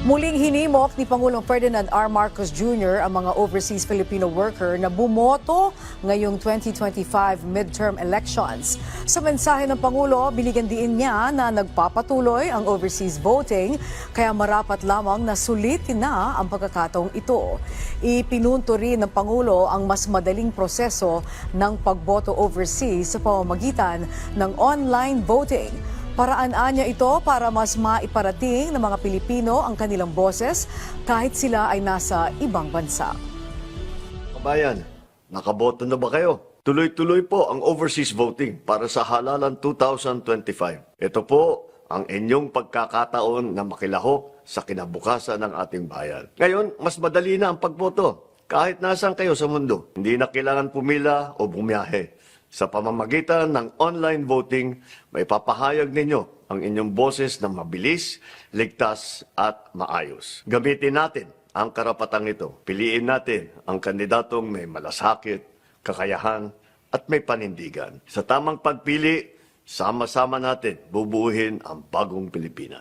Muling hinimok ni Pangulong Ferdinand R. Marcos Jr. ang mga overseas Filipino worker na bumoto ngayong 2025 midterm elections. Sa mensahe ng Pangulo, binigyan diin niya na nagpapatuloy ang overseas voting kaya marapat lamang na sulitin na ang pagkakataong ito. Ipinunto rin ng Pangulo ang mas madaling proseso ng pagboto overseas sa pamamagitan ng online voting. Paraan niya ito para mas maiparating ng mga Pilipino ang kanilang boses kahit sila ay nasa ibang bansa. Kabayan, nakaboto na ba kayo? Tuloy-tuloy po ang overseas voting para sa halalan 2025. Ito po ang inyong pagkakataon na makilahok sa kinabukasan ng ating bayan. Ngayon, mas madali na ang pagboto. Kahit nasaan kayo sa mundo, hindi na kailangan pumila o bumiyahe. Sa pamamagitan ng online voting, may papahayag ninyo ang inyong boses na mabilis, ligtas at maayos. Gamitin natin ang karapatang ito. Piliin natin ang kandidatong may malasakit, kakayahan at may panindigan. Sa tamang pagpili, sama-sama natin bubuuhin ang bagong Pilipinas.